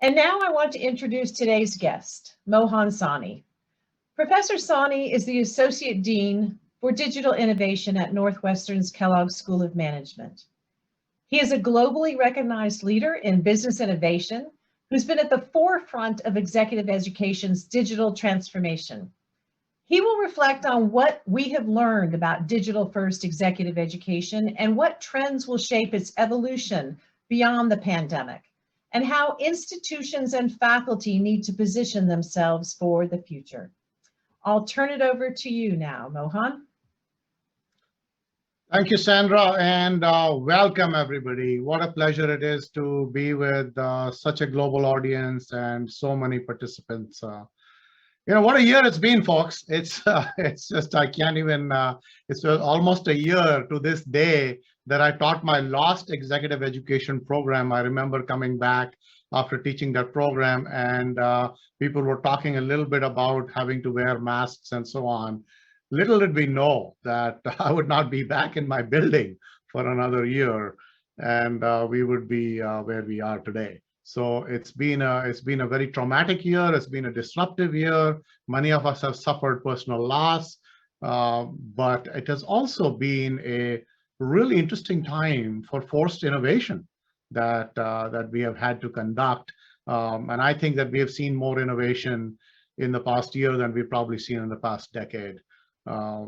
And now I want to introduce today's guest, Mohan Sawhney. Professor Sawhney is the Associate Dean for Digital Innovation at Northwestern's Kellogg School of Management. He is a globally recognized leader in business innovation who's been at the forefront of executive education's digital transformation. He will reflect on what we have learned about digital-first executive education and what trends will shape its evolution beyond the pandemic, and how institutions and faculty need to position themselves for the future. I'll turn it over to you now, Mohan. Thank you, Sandra, and welcome everybody. What a pleasure it is to be with such a global audience and so many participants. What a year it's been, folks. It's just, I can't even, it's almost a year to this day that I taught my last executive education program. I remember coming back after teaching that program, and people were talking a little bit about having to wear masks and so on. Little did we know that I would not be back in my building for another year, and we would be where we are today. So it's been a very traumatic year. It's been a disruptive year. Many of us have suffered personal loss, but it has also been a really interesting time for forced innovation that we have had to conduct. And I think that we have seen more innovation in the past year than we've probably seen in the past decade.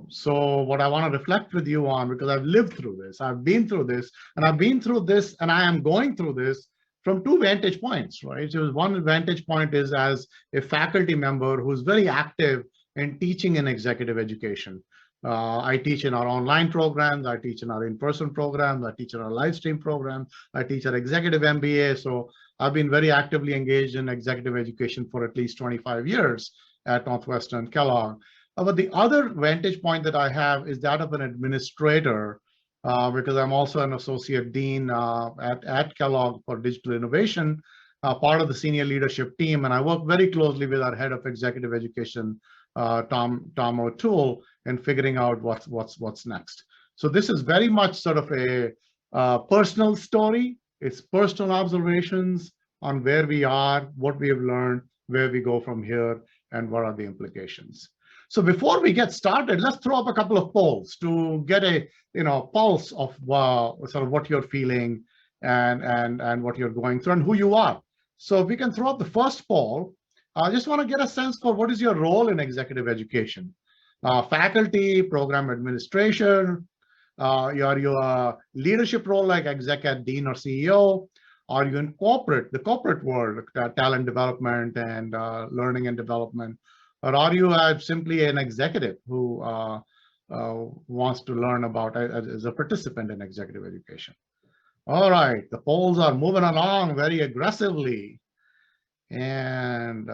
So what I want to reflect with you on, because I've lived through this, I've been through this, and I am going through this from two vantage points, right? So one vantage point is as a faculty member who's very active in teaching in executive education. I teach in our online programs, I teach in our in-person programs, I teach in our live stream programs, I teach our executive MBA. So I've been very actively engaged in executive education for at least 25 years at Northwestern Kellogg. But the other vantage point that I have is that of an administrator, because I'm also an associate dean at Kellogg for digital innovation, part of the senior leadership team, and I work very closely with our head of executive education, Tom O'Toole, in figuring out what's next. So this is very much sort of a personal story. It's personal observations on where we are, what we have learned, where we go from here, and what are the implications. So before we get started, let's throw up a couple of polls to get a pulse of sort of what you're feeling and what you're going through and who you are. So if we can throw up the first poll, I just want to get a sense for what is your role in executive education. Faculty, program administration, your leadership role like exec ed dean or CEO. Are you in the corporate world, talent development and learning and development? Or are you simply an executive who wants to learn about as a participant in executive education? All right, the polls are moving along very aggressively. And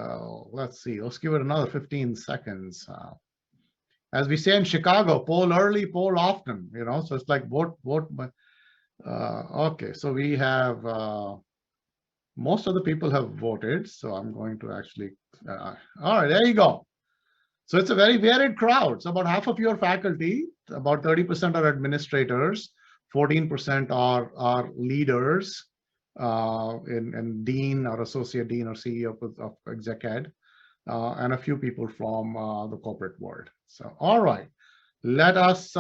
let's see, let's give it another 15 seconds. As we say in Chicago, poll early, poll often, so it's like vote. Okay, so we have, most of the people have voted, so I'm going to actually, all right, there you go. So it's a very varied crowd. So about half of your faculty, about 30% are administrators, 14% are leaders in dean or associate dean or CEO of exec ed, and a few people from the corporate world. So, all right, let us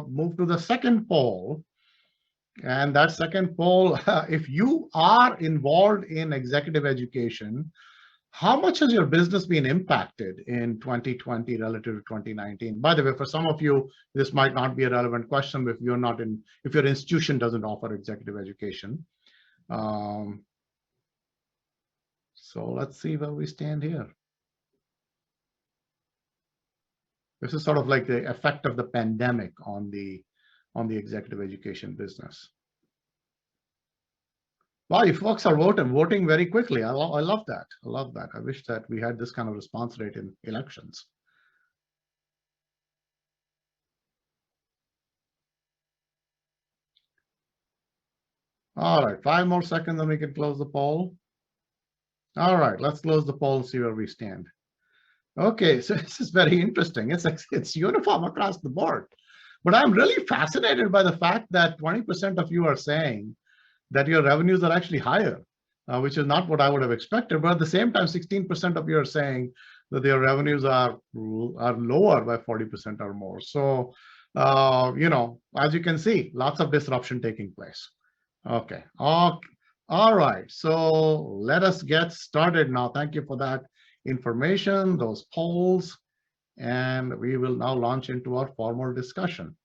move to the second poll. And that second poll, if you are involved in executive education, how much has your business been impacted in 2020 relative to 2019? By the way, for some of you, this might not be a relevant question if you're not if your institution doesn't offer executive education. So let's see where we stand here. This is sort of like the effect of the pandemic on the executive education business. Wow, you folks are voting very quickly. I love that. I love that. I wish that we had this kind of response rate in elections. All right, 5 more seconds and we can close the poll. All right, let's close the poll and see where we stand. Okay, so this is very interesting. It's uniform across the board. But I'm really fascinated by the fact that 20% of you are saying that your revenues are actually higher which is not what I would have expected. But at the same time, 16% of you are saying that their revenues are lower by 40% or more. So, as you can see, lots of disruption taking place. Okay. All right. So let us get started now. Thank you for that information, those polls, and we will now launch into our formal discussion.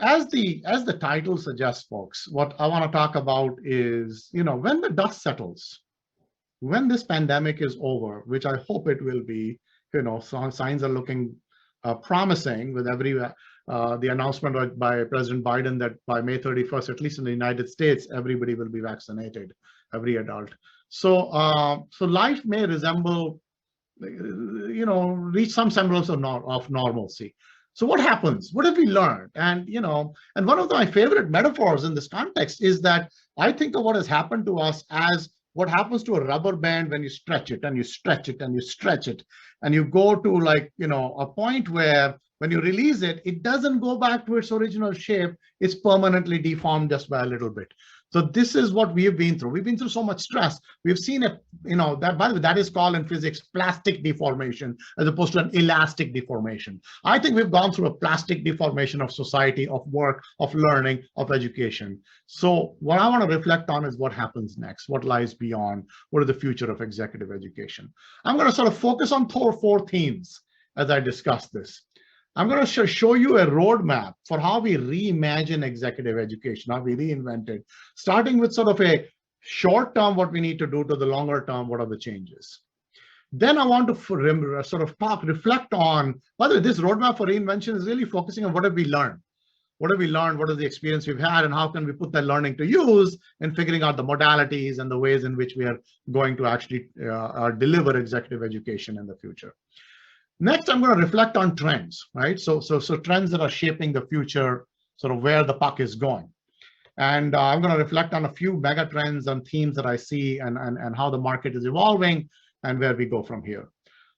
As the title suggests, folks, what I want to talk about is, when the dust settles, when this pandemic is over, which I hope it will be, some signs are looking promising with the announcement by President Biden that by May 31st, at least in the United States, everybody will be vaccinated, every adult. So life may resemble, reach some semblance of normalcy. So what happens? What have we learned? And one of my favorite metaphors in this context is that I think of what has happened to us as what happens to a rubber band when you stretch it and you stretch it and you stretch it, and you go to a point where when you release it, it doesn't go back to its original shape. It's permanently deformed just by a little bit. So this is what we've been through. We've been through so much stress. We've seen it, that, by the way, that is called in physics plastic deformation as opposed to an elastic deformation. I think we've gone through a plastic deformation of society, of work, of learning, of education. So what I want to reflect on is what happens next, what lies beyond, what is the future of executive education. I'm going to sort of focus on four themes as I discuss this. I'm going to show you a roadmap for how we reimagine executive education, how we reinvent it, starting with sort of a short term, what we need to do, to the longer term, what are the changes. Then I want to sort of reflect on, by the way, this roadmap for reinvention is really focusing on what have we learned. What have we learned? What is the experience we've had? And how can we put that learning to use in figuring out the modalities and the ways in which we are going to actually deliver executive education in the future. Next, I'm going to reflect on trends, right? So trends that are shaping the future, sort of where the puck is going. And I'm going to reflect on a few mega trends and themes that I see and how the market is evolving and where we go from here.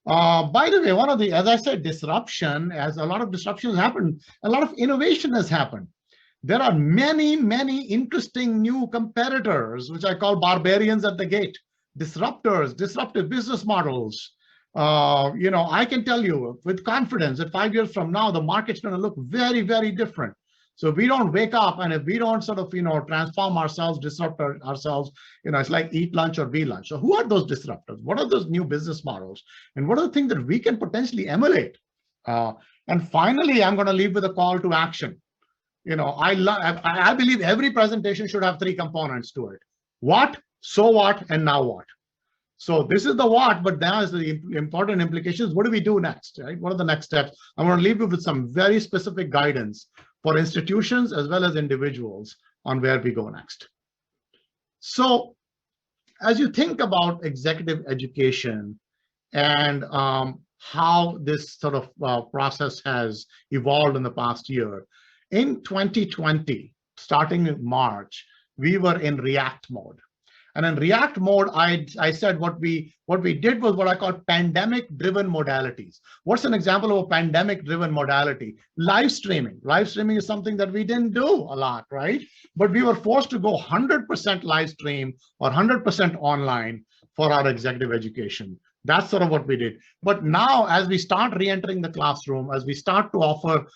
By the way, as I said, disruption, as a lot of disruption has happened, a lot of innovation has happened. There are many, many interesting new competitors, which I call barbarians at the gate, disruptors, disruptive business models. I can tell you with confidence that 5 years from now, the market's going to look very, very different. So if we don't wake up and if we don't sort of, transform ourselves, disrupt ourselves, it's like eat lunch or be lunch. So who are those disruptors? What are those new business models? And what are the things that we can potentially emulate? And finally, I'm going to leave with a call to action. I believe every presentation should have three components to it. What, so what, and now what? So this is the what, but now is the important implications. What do we do next, right? What are the next steps? I'm going to leave you with some very specific guidance for institutions as well as individuals on where we go next. So as you think about executive education and how this sort of process has evolved in the past year, in 2020, starting in March, we were in react mode. And in react mode, I said what we did was what I call pandemic-driven modalities. What's an example of a pandemic-driven modality? Live streaming. Live streaming is something that we didn't do a lot, right? But we were forced to go 100% live stream or 100% online for our executive education. That's sort of what we did. But now, as we start re-entering the classroom, as we start to offer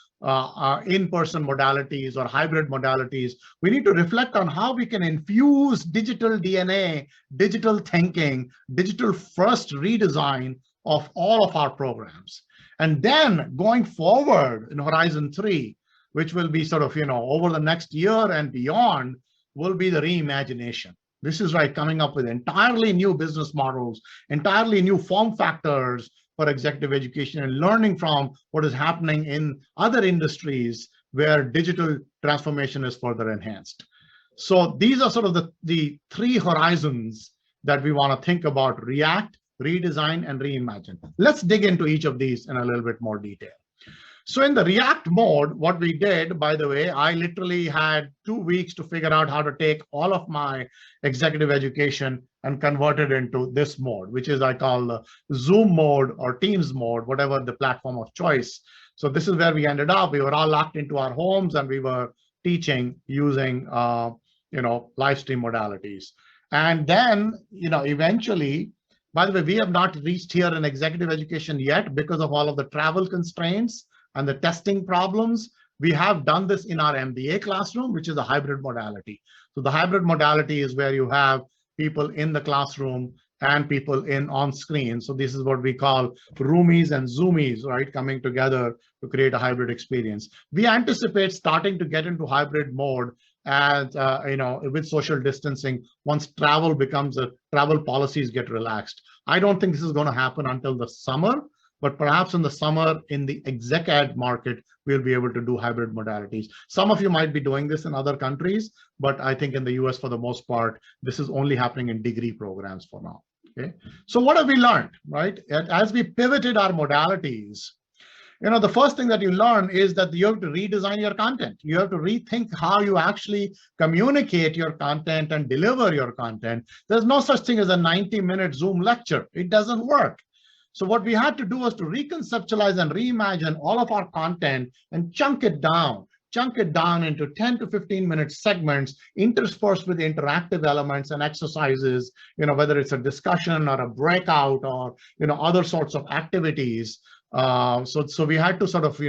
in-person modalities or hybrid modalities, we need to reflect on how we can infuse digital DNA, digital thinking, digital first redesign of all of our programs. And then going forward in Horizon 3, which will be sort of, over the next year and beyond, will be the reimagination. This is right, coming up with entirely new business models, entirely new form factors for executive education, and learning from what is happening in other industries where digital transformation is further enhanced. So these are sort of the three horizons that we want to think about: react, redesign, and reimagine. Let's dig into each of these in a little bit more detail. So in the react mode, what we did, by the way, I literally had 2 weeks to figure out how to take all of my executive education and convert it into this mode, which is I call the Zoom mode or Teams mode, whatever the platform of choice. So this is where we ended up. We were all locked into our homes and we were teaching using live stream modalities. And then, eventually, by the way, we have not reached here in executive education yet because of all of the travel constraints and the testing problems. We have done this in our MBA classroom, which is a hybrid modality. So the hybrid modality is where you have people in the classroom and people in on screen. So this is what we call roomies and zoomies, right, coming together to create a hybrid experience. We anticipate starting to get into hybrid mode as with social distancing once travel policies get relaxed. I don't think this is going to happen until the summer, but perhaps in the summer in the exec ed market, we'll be able to do hybrid modalities. Some of you might be doing this in other countries, but I think in the US, for the most part, this is only happening in degree programs for now. Okay, so what have we learned, right? As we pivoted our modalities, the first thing that you learn is that you have to redesign your content. You have to rethink how you actually communicate your content and deliver your content. There's no such thing as a 90-minute Zoom lecture. It doesn't work. So what we had to do was to reconceptualize and reimagine all of our content and chunk it down into 10 to 15-minute segments interspersed with interactive elements and exercises, whether it's a discussion or a breakout or, other sorts of activities. So we had to sort of,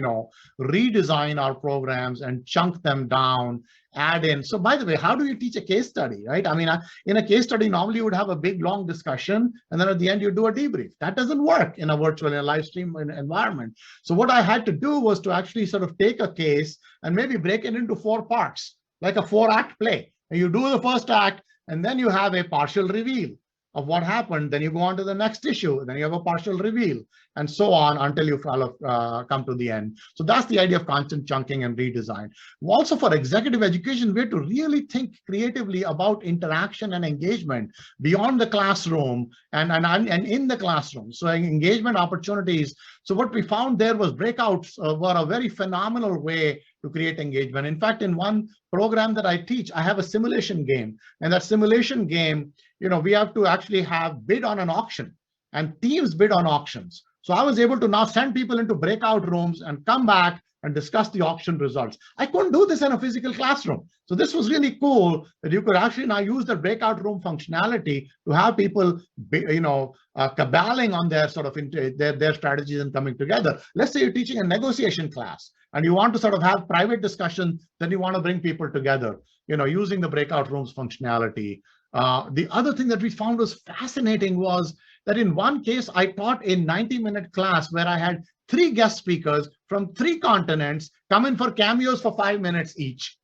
redesign our programs and chunk them down, add in. So by the way, how do you teach a case study, right? I mean, in a case study, normally you would have a big, long discussion, and then at the end you do a debrief. That doesn't work in a virtual, in a live stream environment. So what I had to do was to actually sort of take a case and maybe break it into 4 parts, like a 4-act play. And you do the first act, and then you have a partial reveal of what happened. Then you go on to the next issue, then you have a partial reveal, and so on until you come to the end. So that's the idea of content chunking and redesign. Also, for executive education, we have to really think creatively about interaction and engagement beyond the classroom and in the classroom. So engagement opportunities. So what we found there was breakouts were a very phenomenal way to create engagement. In fact, in one program that I teach, I have a simulation game, and that simulation game, we have to actually have bid on an auction, and teams bid on auctions. So I was able to now send people into breakout rooms and come back and discuss the auction results. I couldn't do this in a physical classroom. So this was really cool that you could actually now use the breakout room functionality to have people, caballing on their sort of their strategies and coming together. Let's say you're teaching a negotiation class and you want to sort of have private discussion, then you want to bring people together, using the breakout rooms functionality. The other thing that we found was fascinating was that in one case, I taught a 90-minute class where I had 3 guest speakers from 3 continents come in for cameos for 5 minutes each.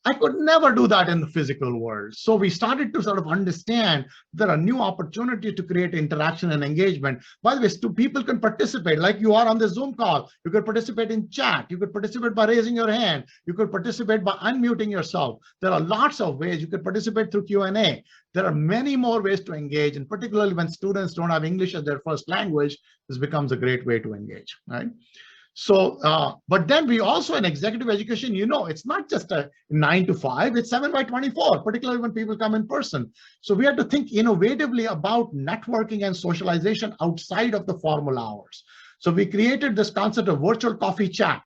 I could never do that in the physical world. So we started to sort of understand there are new opportunities to create interaction and engagement. By the way, people can participate like you are on the Zoom call. You could participate in chat. You could participate by raising your hand. You could participate by unmuting yourself. There are lots of ways. You could participate through Q&A. There are many more ways to engage, and particularly when students don't have English as their first language, this becomes a great way to engage, right? So, but then we also in executive education, it's not just a 9 to 5, it's 7 by 24, particularly when people come in person. So we have to think innovatively about networking and socialization outside of the formal hours. So we created this concept of virtual coffee chat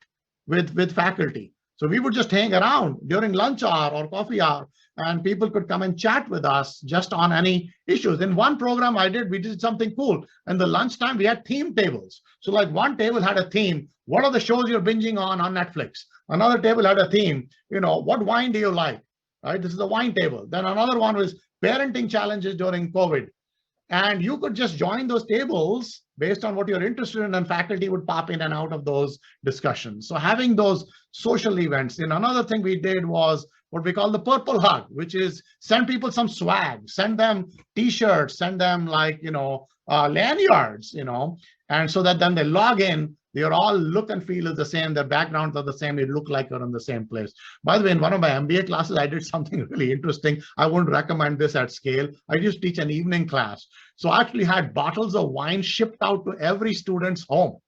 with faculty. So we would just hang around during lunch hour or coffee hour, and people could come and chat with us just on any issues. In one program we did something cool. In the lunchtime, we had theme tables. So like one table had a theme. What are the shows you're binging on Netflix? Another table had a theme. What wine do you like? Right? This is the wine table. Then another one was parenting challenges during COVID. And you could just join those tables based on what you're interested in, and faculty would pop in and out of those discussions. So having those social events. And another thing we did was what we call the purple hug, which is send people some swag, send them t-shirts, send them lanyards, and so that then they log in, they're all look and feel is the same, their backgrounds are the same, they look like you're in the same place. By the way, in one of my MBA classes, I did something really interesting. I wouldn't recommend this at scale. I used to teach an evening class. So I actually had bottles of wine shipped out to every student's home.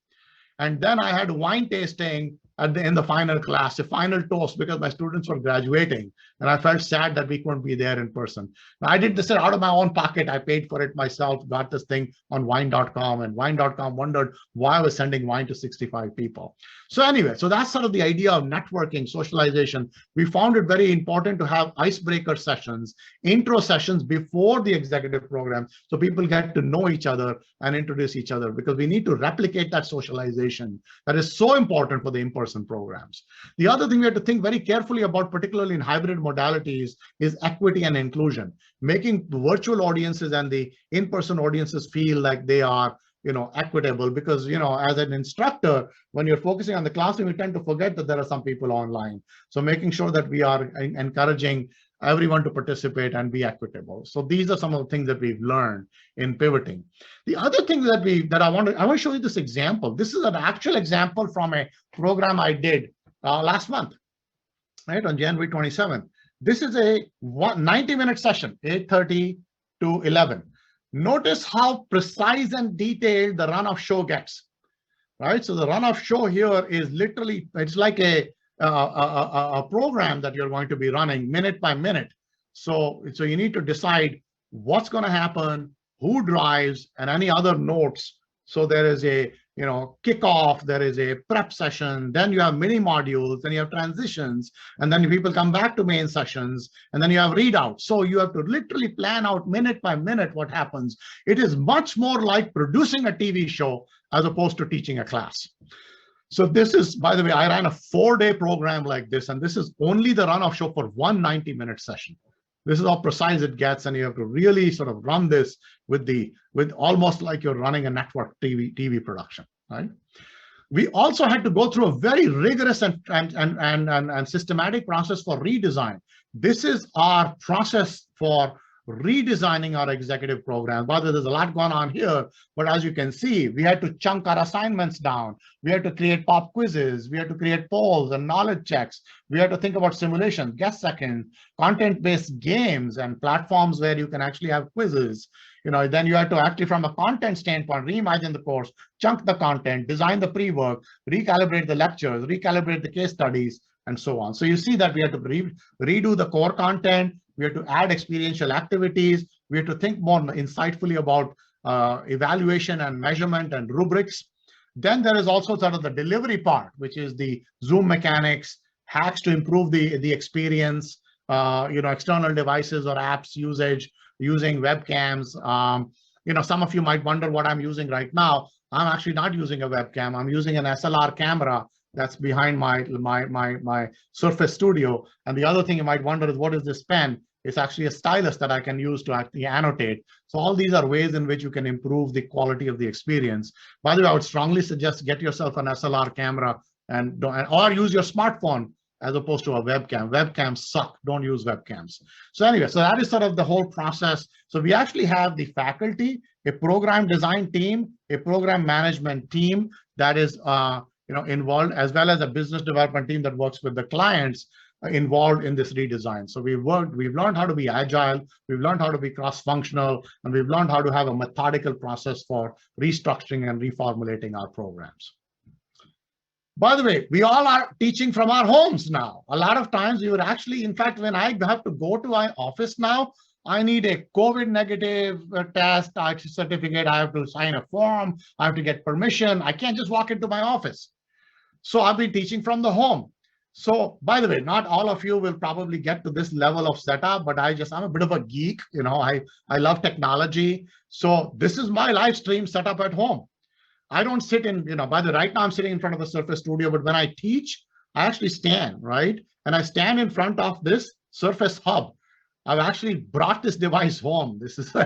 And then I had wine tasting in the final class, a final toast, because my students were graduating, and I felt sad that we couldn't be there in person. Now, I did this out of my own pocket. I paid for it myself, got this thing on wine.com, and wine.com wondered why I was sending wine to 65 people. So anyway, so that's sort of the idea of networking, socialization. We found it very important to have icebreaker sessions, intro sessions before the executive program, so people get to know each other and introduce each other, because we need to replicate that socialization that is so important for the in-person programs. The other thing we have to think very carefully about, particularly in hybrid modalities, is equity and inclusion, making the virtual audiences and the in-person audiences feel like they are equitable, because as an instructor, when you're focusing on the classroom, you tend to forget that there are some people online. So making sure that we are encouraging everyone to participate and be equitable. So these are some of the things that we've learned in pivoting. The other thing that I want to show you this example. This is an actual example from a program I did last month, right, on January 27th. This is a 90-minute session, 8:30 to 11. Notice how precise and detailed the run of show gets, right? So the run of show here is literally, it's like a program that you're going to be running minute by minute. So you need to decide what's going to happen, who drives, and any other notes. So there is a kickoff, there is a prep session, then you have mini modules, then you have transitions, and then people come back to main sessions, and then you have readouts. So you have to literally plan out minute by minute what happens. It is much more like producing a TV show as opposed to teaching a class. So this is, by the way, I ran a 4-day program like this, and this is only the run of show for one 90-minute session. This is how precise it gets, and you have to really sort of run this with almost like you're running a network TV production, right? We also had to go through a very rigorous and systematic process for redesign. This is our process for redesigning our executive program. By the way, there's a lot going on here, but as you can see, we had to chunk our assignments down. We had to create pop quizzes. We had to create polls and knowledge checks. We had to think about simulations, guest seconds, content-based games, and platforms where you can actually have quizzes. Then you have to actually, from a content standpoint, reimagine the course, chunk the content, design the pre-work, recalibrate the lectures, recalibrate the case studies, and so on. So you see that we had to redo the core content. We have to add experiential activities. We have to think more insightfully about evaluation and measurement and rubrics. Then there is also sort of the delivery part, which is the Zoom mechanics, hacks to improve the experience, external devices or apps usage, using webcams. Some of you might wonder what I'm using right now. I'm actually not using a webcam. I'm using an SLR camera that's behind my Surface Studio. And the other thing you might wonder is, what is this pen? It's actually a stylus that I can use to actually annotate. So all these are ways in which you can improve the quality of the experience. By the way, I would strongly suggest get yourself an SLR camera or use your smartphone as opposed to a webcam. Webcams suck. Don't use webcams. So anyway, so that is sort of the whole process. So we actually have the faculty, a program design team, a program management team that is involved, as well as a business development team that works with the clients involved in this redesign. So we've learned how to be agile, we've learned how to be cross-functional, and we've learned how to have a methodical process for restructuring and reformulating our programs. By the way, we all are teaching from our homes now. A lot of times you would actually, in fact, when I have to go to my office now, I need a COVID negative test, certificate, I have to sign a form, I have to get permission. I can't just walk into my office. So I've been teaching from the home. So by the way, not all of you will probably get to this level of setup, but I'm a bit of a geek. I love technology. So this is my live stream setup at home. I don't sit in, right now I'm sitting in front of the Surface Studio, but when I teach, I actually stand, right? And I stand in front of this Surface Hub. I've actually brought this device home. This is a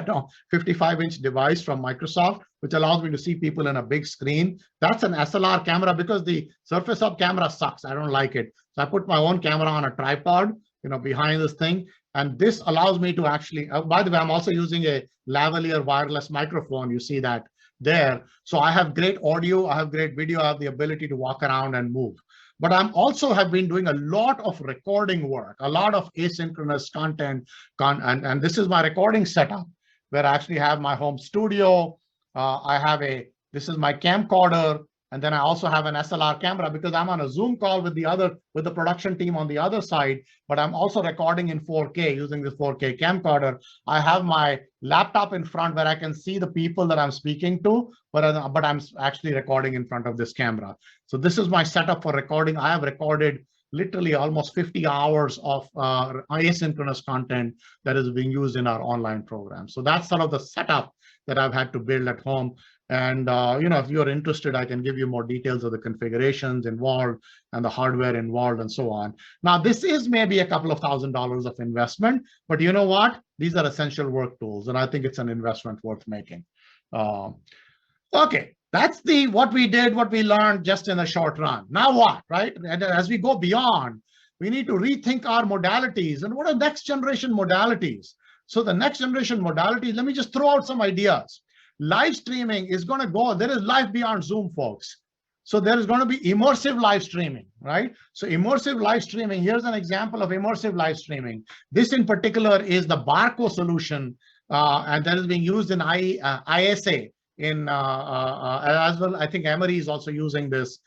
55-inch device from Microsoft, which allows me to see people in a big screen. That's an SLR camera because the Surface Hub camera sucks. I don't like it. So I put my own camera on a tripod, behind this thing. And this allows me to actually, by the way, I'm also using a lavalier wireless microphone. You see that there. So I have great audio, I have great video, I have the ability to walk around and move. But I'm also have been doing a lot of recording work, a lot of asynchronous content, and this is my recording setup, where I actually have my home studio. This is my camcorder, And then I also have an SLR camera because I'm on a Zoom call with the production team on the other side, but I'm also recording in 4K using this 4K camcorder. I have my laptop in front where I can see the people that I'm speaking to, but I'm actually recording in front of this camera. So this is my setup for recording. I have recorded literally almost 50 hours of asynchronous content that is being used in our online program. So that's sort of the setup that I've had to build at home. And if you're interested, I can give you more details of the configurations involved and the hardware involved and so on. Now, this is maybe a couple of $1,000s of investment, but you know what? These are essential work tools, and I think it's an investment worth making. Okay, that's what we did, what we learned just in a short run. Now what, right? And as we go beyond, we need to rethink our modalities. And what are next generation modalities? So the next generation modalities, let me just throw out some ideas. Live streaming is going to go, there is life beyond Zoom, folks. So there is going to be immersive live streaming, right? So immersive live streaming, here's an example of immersive live streaming. This in particular is the Barco solution, and that is being used in ISA. As well, I think Emory is also using this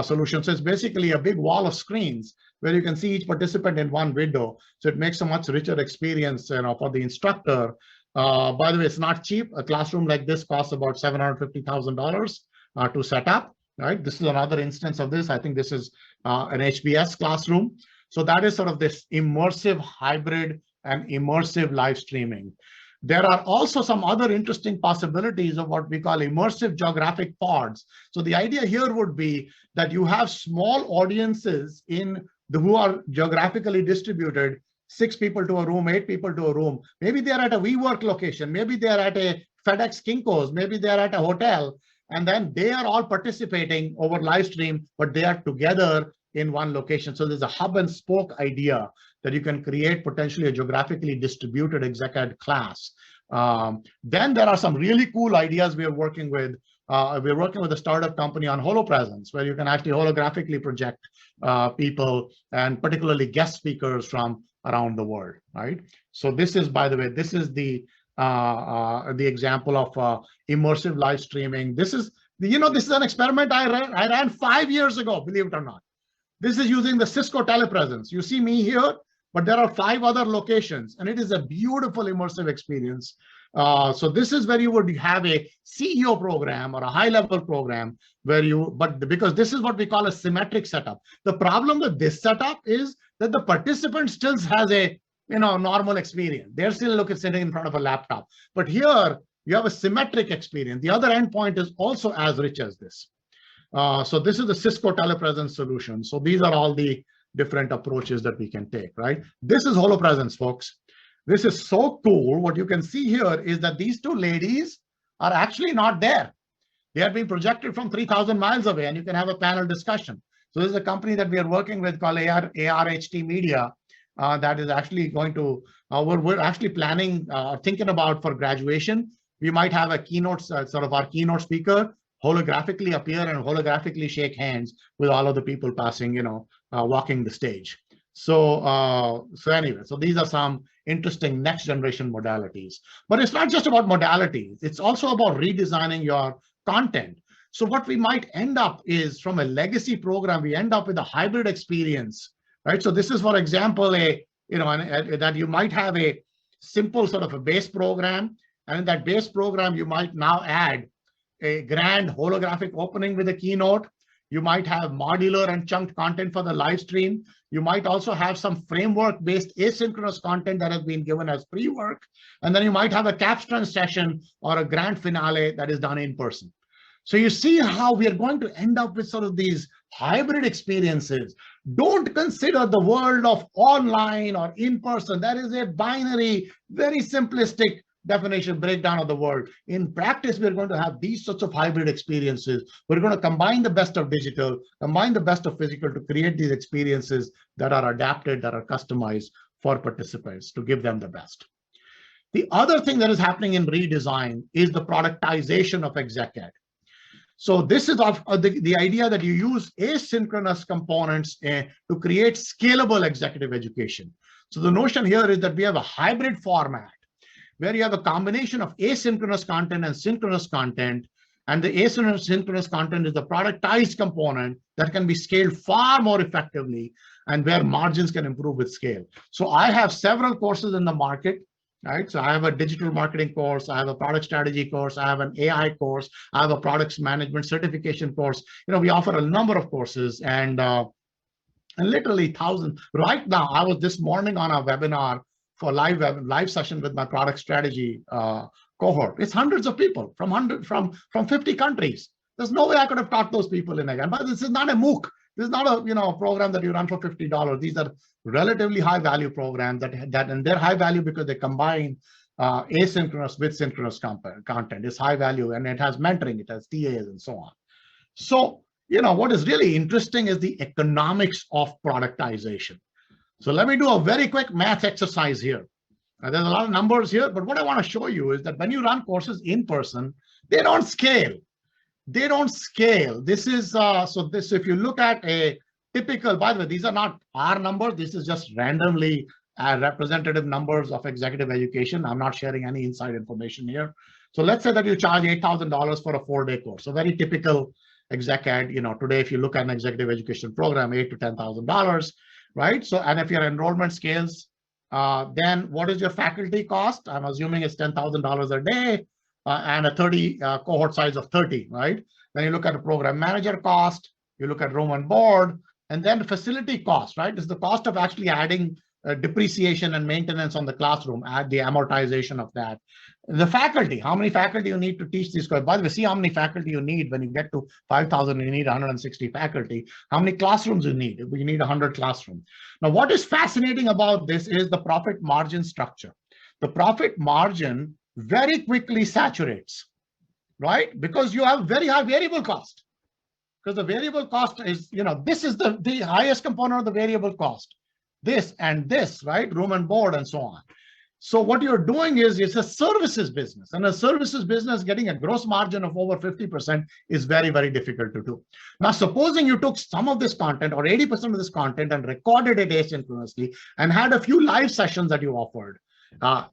solution. So it's basically a big wall of screens where you can see each participant in one window. So it makes a much richer experience, for the instructor. By the way, it's not cheap. A classroom like this costs about $750,000 to set up. Right. This is another instance of this. I think this is an HBS classroom. So that is sort of this immersive hybrid and immersive live streaming. There are also some other interesting possibilities of what we call immersive geographic pods. So the idea here would be that you have small audiences who are geographically distributed, 6 people to a room, 8 people to a room. Maybe they're at a WeWork location. Maybe they're at a FedEx Kinko's. Maybe they're at a hotel. And then they are all participating over live stream, but they are together in one location. So there's a hub and spoke idea that you can create potentially a geographically distributed exec ed class. Then there are some really cool ideas we are working with. We're working with a startup company on HoloPresence, where you can actually holographically project people and particularly guest speakers from around the world, right? So this is, by the way, this is the example of immersive live streaming. This is an experiment I ran 5 years ago, believe it or not. This is using the Cisco telepresence. You see me here, but there are 5 other locations, and it is a beautiful immersive experience. So this is where you would have a CEO program or a high-level program because this is what we call a symmetric setup. The problem with this setup is that the participant still has a normal experience. They're still sitting in front of a laptop. But here you have a symmetric experience. The other endpoint is also as rich as this. So this is the Cisco telepresence solution. So these are all the different approaches that we can take, right? This is HoloPresence, folks. This is so cool. What you can see here is that these 2 ladies are actually not there. They are being projected from 3,000 miles away, and you can have a panel discussion. So this is a company that we are working with called ARHT Media. That is actually going to, we're actually planning, thinking about for graduation. We might have a keynote, sort of our keynote speaker holographically appear and holographically shake hands with all of the people passing, walking the stage. So anyway, so these are some interesting next generation modalities. But it's not just about modalities. It's also about redesigning your content. So what we might end up is, from a legacy program, we end up with a hybrid experience. Right. So this is, for example, that you might have a simple sort of a base program. And in that base program, you might now add a grand holographic opening with a keynote. You might have modular and chunked content for the live stream. You might also have some framework-based asynchronous content that has been given as pre-work. And then you might have a capstone session or a grand finale that is done in person. So you see how we are going to end up with sort of these hybrid experiences. Don't consider the world of online or in person. That is a binary, very simplistic definition breakdown of the world. In practice, we're going to have these sorts of hybrid experiences. We're going to combine the best of digital, combine the best of physical to create these experiences that are adapted, that are customized for participants to give them the best. The other thing that is happening in redesign is the productization of exec ed. So this is the idea that you use asynchronous components to create scalable executive education. So the notion here is that we have a hybrid format where you have a combination of asynchronous content and synchronous content. And the asynchronous content is the productized component that can be scaled far more effectively and where margins can improve with scale. So I have several courses in the market, right? So I have a digital marketing course, I have a product strategy course, I have an AI course, I have a products management certification course. We offer a number of courses and literally thousands. Right now, I was this morning on a webinar for live session with my product strategy cohort. It's hundreds of people from 50 countries. There's no way I could have taught those people in again. But this is not a MOOC. This is not a program that you run for $50. These are relatively high value programs that and they're high value because they combine asynchronous with synchronous content. It's high value and it has mentoring, it has TAs and so on. So what is really interesting is the economics of productization. So let me do a very quick math exercise here. There's a lot of numbers here, but what I want to show you is that when you run courses in person, they don't scale. They don't scale. This is, if you look at a typical, by the way, these are not our numbers. This is just randomly representative numbers of executive education. I'm not sharing any inside information here. So let's say that you charge $8,000 for a 4-day course. So very typical exec ed, today, if you look at an executive education program, $8,000 to $10,000, right? So, and if your enrollment scales, then what is your faculty cost? I'm assuming it's $10,000 a day and a 30 cohort size of 30, right? Then you look at the program manager cost, you look at room and board, and then the facility cost, right? This is the cost of actually adding depreciation and maintenance on the classroom, add the amortization of that. The faculty, how many faculty you need to teach these courses? By the way, see how many faculty you need. When you get to 5,000, you need 160 faculty. How many classrooms you need? You need 100 classrooms. Now, what is fascinating about this is the profit margin structure. The profit margin very quickly saturates, right? Because you have very high variable cost. Because the variable cost is, this is the highest component of the variable cost. This and this, right? Room and board and so on. So what you're doing is it's a services business, and a services business getting a gross margin of over 50% is very, very difficult to do. Now, supposing you took some of this content or 80% of this content and recorded it asynchronously and had a few live sessions that you offered,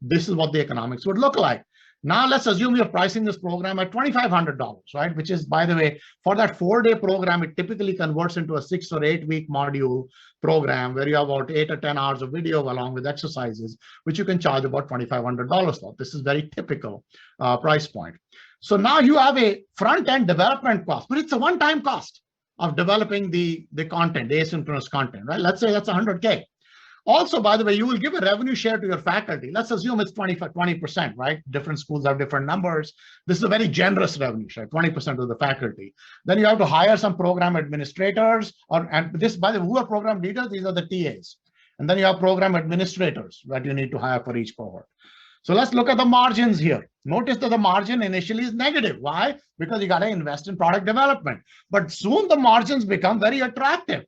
this is what the economics would look like. Now, let's assume you're pricing this program at $2,500, right? Which is, by the way, for that 4-day program, it typically converts into a 6 or 8 week module program where you have about 8 or 10 hours of video along with exercises, which you can charge about $2,500 for. This is very typical price point. So now you have a front-end development cost, but it's a one-time cost of developing the content, the asynchronous content, right? Let's say that's $100K. Also, by the way, you will give a revenue share to your faculty. Let's assume it's 20%, right? Different schools have different numbers. This is a very generous revenue share, 20% of the faculty. Then you have to hire some program administrators, and this, by the way, who are program leaders? These are the TAs. And then you have program administrators that you need to hire for each cohort. So let's look at the margins here. Notice that the margin initially is negative. Why? Because you got to invest in product development. But soon the margins become very attractive.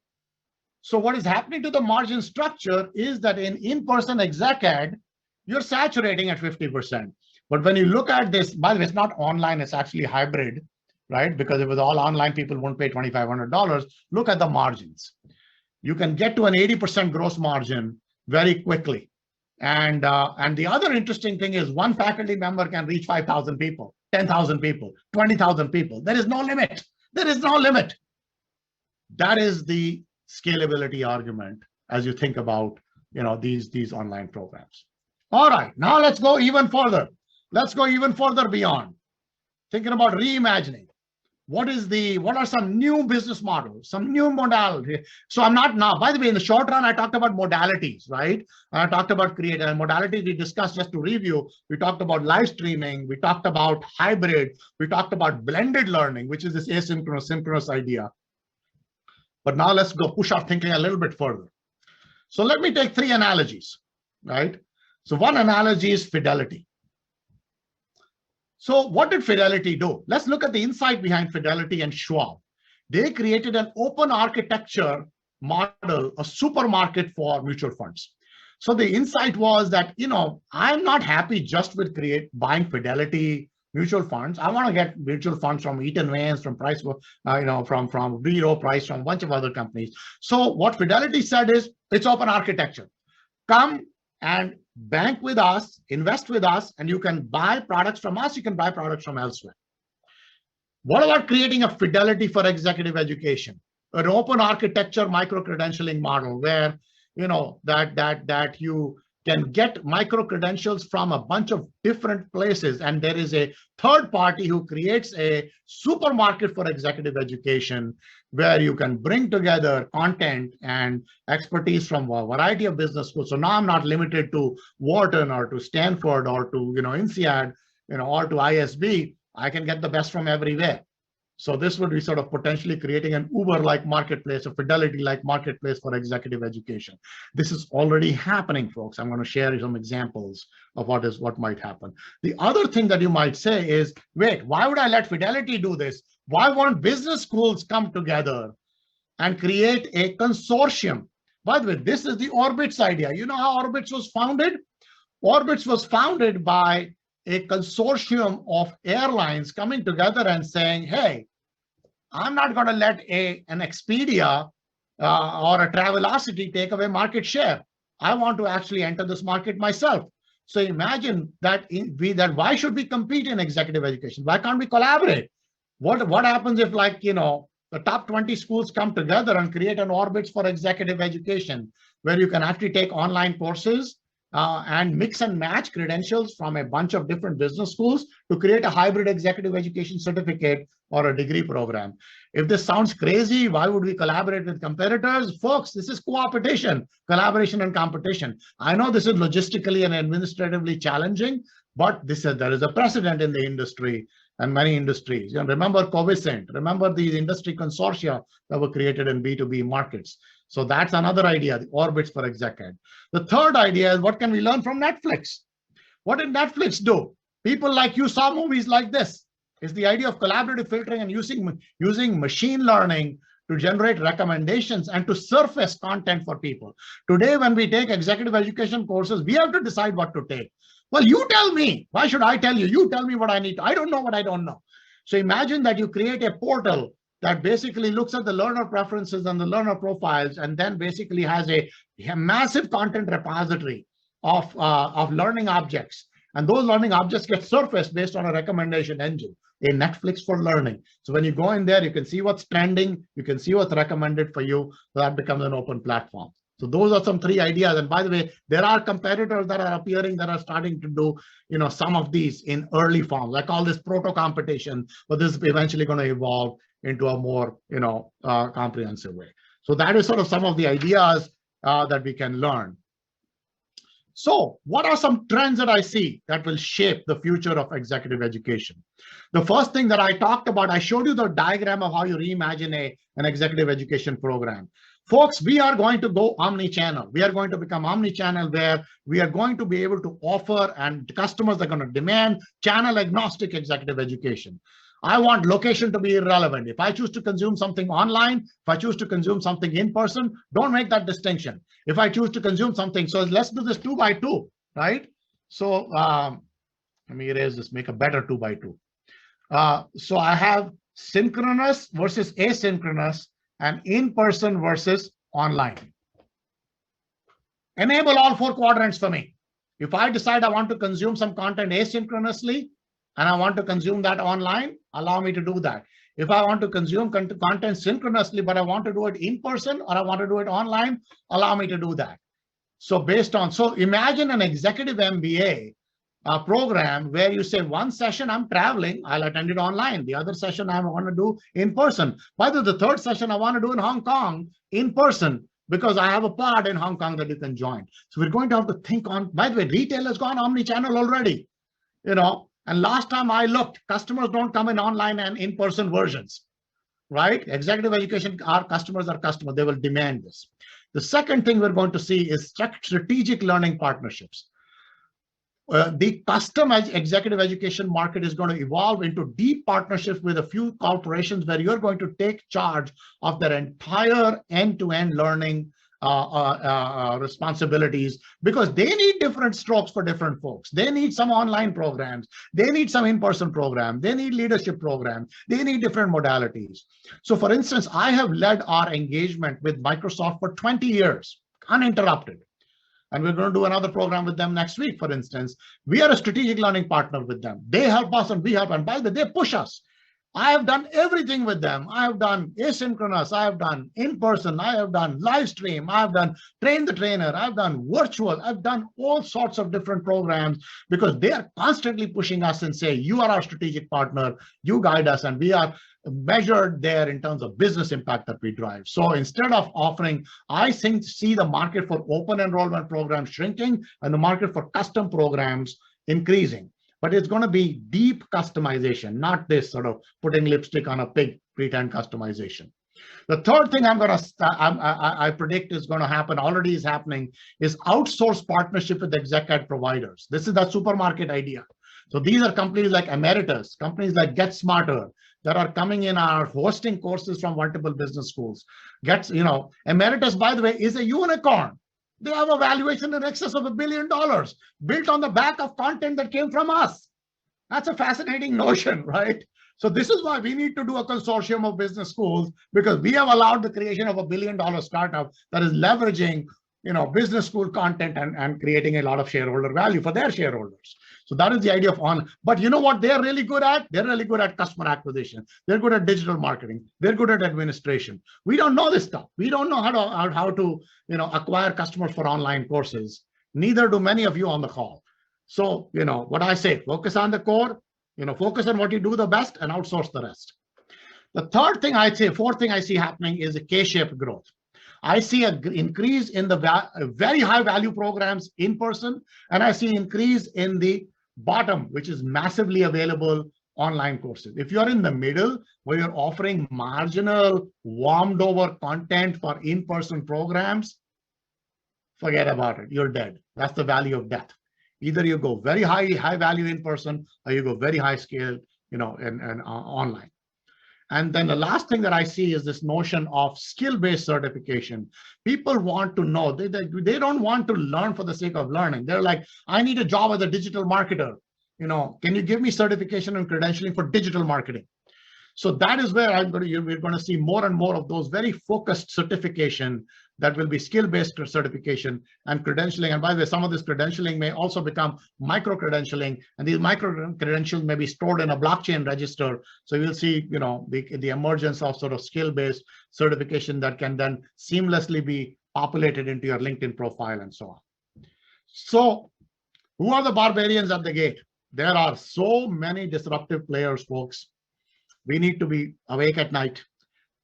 So what is happening to the margin structure is that in in-person exec ed, you're saturating at 50%. But when you look at this, by the way, it's not online, it's actually hybrid, right? Because if it was all online, people won't pay $2,500. Look at the margins. You can get to an 80% gross margin very quickly. And the other interesting thing is one faculty member can reach 5,000 people, 10,000 people, 20,000 people. There is no limit. There is no limit. That is the scalability argument as you think about these online programs. All right, now let's go even further. Let's go even further beyond thinking about reimagining. What are some new business models, some new modalities? So I'm not now, by the way, in the short run, I talked about modalities, right? I talked about creative modalities we discussed. Just to review, we talked about live streaming, we talked about hybrid, we talked about blended learning, which is this asynchronous, synchronous idea. But now let's go push our thinking a little bit further. So let me take 3 analogies, right? So one analogy is Fidelity. So what did Fidelity do? Let's look at the insight behind Fidelity and Schwab. They created an open architecture model, a supermarket for mutual funds. So the insight was that, I'm not happy just with buying Fidelity mutual funds. I want to get mutual funds from Eaton Vance, from Price, from Zero Price, from a bunch of other companies. So what Fidelity said is, it's open architecture. Come and bank with us, invest with us, and you can buy products from us, you can buy products from elsewhere. What about creating a fidelity for executive education? An open architecture micro-credentialing model where that you can get micro-credentials from a bunch of different places, and there is a third party who creates a supermarket for executive education where you can bring together content and expertise from a variety of business schools. So now I'm not limited to Wharton or to Stanford or to INSEAD, or to ISB. I can get the best from everywhere. So this would be sort of potentially creating an Uber-like marketplace, a Fidelity-like marketplace for executive education. This is already happening, folks. I'm going to share some examples of what might happen. The other thing that you might say is, wait, why would I let Fidelity do this? Why won't business schools come together and create a consortium? By the way, this is the Orbitz idea. You know how Orbitz was founded? Orbitz was founded by a consortium of airlines coming together and saying, hey, I'm not going to let an Expedia or a Travelocity take away market share. I want to actually enter this market myself. So imagine that why should we compete in executive education? Why can't we collaborate? What happens if, like, the top 20 schools come together and create an Orbitz for executive education, where you can actually take online courses and mix and match credentials from a bunch of different business schools to create a hybrid executive education certificate or a degree program. If this sounds crazy, why would we collaborate with competitors? Folks, this is cooperation, collaboration and competition. I know this is logistically and administratively challenging, but there is a precedent in the industry and many industries. Remember Covisint, remember these industry consortia that were created in B2B markets. So that's another idea, the Orbitz for exec ed. The third idea is, what can we learn from Netflix? What did Netflix do? People like you saw movies like this. It's the idea of collaborative filtering and using machine learning to generate recommendations and to surface content for people. Today, when we take executive education courses, we have to decide what to take. Well, you tell me. Why should I tell you? You tell me what I need. I don't know what I don't know. So imagine that you create a portal that basically looks at the learner preferences and the learner profiles, and then basically has a massive content repository of learning objects. And those learning objects get surfaced based on a recommendation engine, a Netflix for learning. So when you go in there, you can see what's trending, you can see what's recommended for you. So that becomes an open platform. So those are some three ideas. And by the way, there are competitors that are appearing that are starting to do, some of these in early forms. I call this proto competition, but this is eventually going to evolve into a more, comprehensive way. So that is sort of some of the ideas that we can learn. So what are some trends that I see that will shape the future of executive education? The first thing that I talked about, I showed you the diagram of how you reimagine an executive education program. Folks, we are going to go omni-channel. We are going to become omni-channel, where we are going to be able to offer, and customers are going to demand, channel agnostic executive education. I want location to be irrelevant. If I choose to consume something online, if I choose to consume something in person, don't make that distinction. If I choose to consume something, so let's do this 2 by 2, right? So let me erase this, make a better 2 by 2. So I have synchronous versus asynchronous and in-person versus online. Enable all 4 quadrants for me. If I decide I want to consume some content asynchronously and I want to consume that online, allow me to do that. If I want to consume content synchronously, but I want to do it in person or I want to do it online, allow me to do that. So so imagine an executive MBA program where you say, one session I'm traveling, I'll attend it online. The other session I want to do in person. By the third session I want to do in Hong Kong in person, because I have a pod in Hong Kong that you can join. So we're going to have to think on, by the way, retail has gone omni-channel already, and last time I looked, customers don't come in online and in-person versions, right? Executive education, our customers are customers. They will demand this. The second thing we're going to see is strategic learning partnerships. The custom executive education market is going to evolve into deep partnerships with a few corporations where you're going to take charge of their entire end-to-end learning responsibilities, because they need different strokes for different folks. They need some online programs. They need some in-person programs. They need leadership programs. They need different modalities. So for instance, I have led our engagement with Microsoft for 20 years, uninterrupted. And we're going to do another program with them next week, for instance. We are a strategic learning partner with them. They help us and we help. And by the way, they push us. I have done everything with them. I have done asynchronous, I have done in-person, I have done live stream, I have done train the trainer, I've done virtual, I've done all sorts of different programs because they are constantly pushing us and say, you are our strategic partner, you guide us, and we are measured there in terms of business impact that we drive. So instead of offering, I think see the market for open enrollment programs shrinking and the market for custom programs increasing. But it's going to be deep customization, not this sort of putting lipstick on a pig pretend customization. The third thing I predict is going to happen, already is happening, is outsource partnership with exec ed providers. This is the supermarket idea. So these are companies like Emeritus, companies like Get Smarter that are coming in, are hosting courses from multiple business schools. Emeritus, by the way, is a unicorn. They have a valuation in excess of $1 billion built on the back of content that came from us. That's a fascinating notion, right? So this is why we need to do a consortium of business schools, because we have allowed the creation of $1 billion startup that is leveraging, business school content and creating a lot of shareholder value for their shareholders. So that is the idea of on. But you know what they're really good at? They're really good at customer acquisition. They're good at digital marketing. They're good at administration. We don't know this stuff. We don't know how to acquire customers for online courses. Neither do many of you on the call. So what I say, focus on the core. Focus on what you do the best and outsource the rest. The fourth thing I see happening is a K-shaped growth. I see an increase in the very high value programs in person, and I see increase in the bottom, which is massively available online courses. If you're in the middle, where you're offering marginal warmed over content for in-person programs, forget about it. You're dead. That's the value of death. Either you go very high value in person, or you go very high scale, and online. And then the last thing that I see is this notion of skill-based certification. People want to know, they don't want to learn for the sake of learning. They're like, I need a job as a digital marketer. Can you give me certification and credentialing for digital marketing? So that is where we're going to see more and more of those very focused certification that will be skill-based certification and credentialing. And by the way, some of this credentialing may also become micro-credentialing, and these micro-credentials may be stored in a blockchain register. So you'll see, the emergence of sort of skill-based certification that can then seamlessly be populated into your LinkedIn profile and so on. So who are the barbarians at the gate? There are so many disruptive players, folks. We need to be awake at night.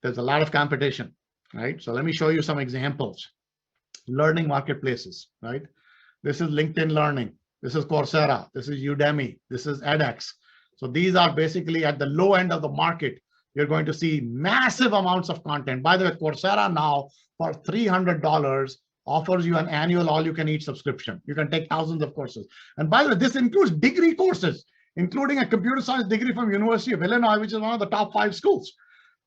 There's a lot of competition, right? So let me show you some examples. Learning marketplaces, right? This is LinkedIn Learning. This is Coursera. This is Udemy. This is edX. So these are basically at the low end of the market. You're going to see massive amounts of content. By the way, Coursera now for $300 offers you an annual all-you-can-eat subscription. You can take thousands of courses. And by the way, this includes degree courses, including a computer science degree from University of Illinois, which is one of the top 5 schools.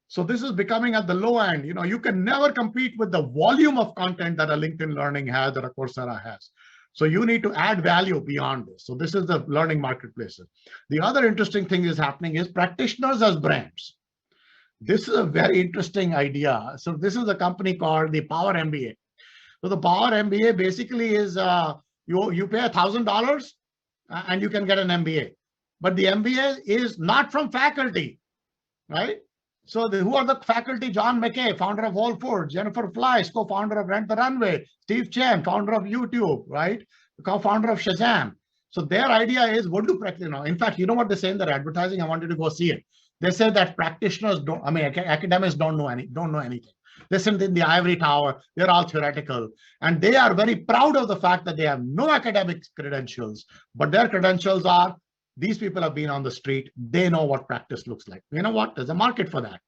So this is becoming at the low end. You can never compete with the volume of content that a LinkedIn Learning has, that a Coursera has. So you need to add value beyond this. So this is the learning marketplaces. The other interesting thing is happening is practitioners as brands. This is a very interesting idea. So this is a company called the Power MBA. So the Power MBA basically is you pay $1,000 and you can get an MBA. But the MBA is not from faculty, right? So who are the faculty? John McKay, founder of Whole Foods; Jennifer Fleiss, co-founder of Rent the Runway; Steve Chen, founder of YouTube, right? Co-founder of Shazam. So their idea is, what do practitioners? In fact, you know what they say in their advertising? I want you to go see it. They say that practitioners academics don't know anything. They sit in the ivory tower. They're all theoretical, and they are very proud of the fact that they have no academic credentials, but their credentials are, these people have been on the street. They know what practice looks like. You know what? There's a market for that.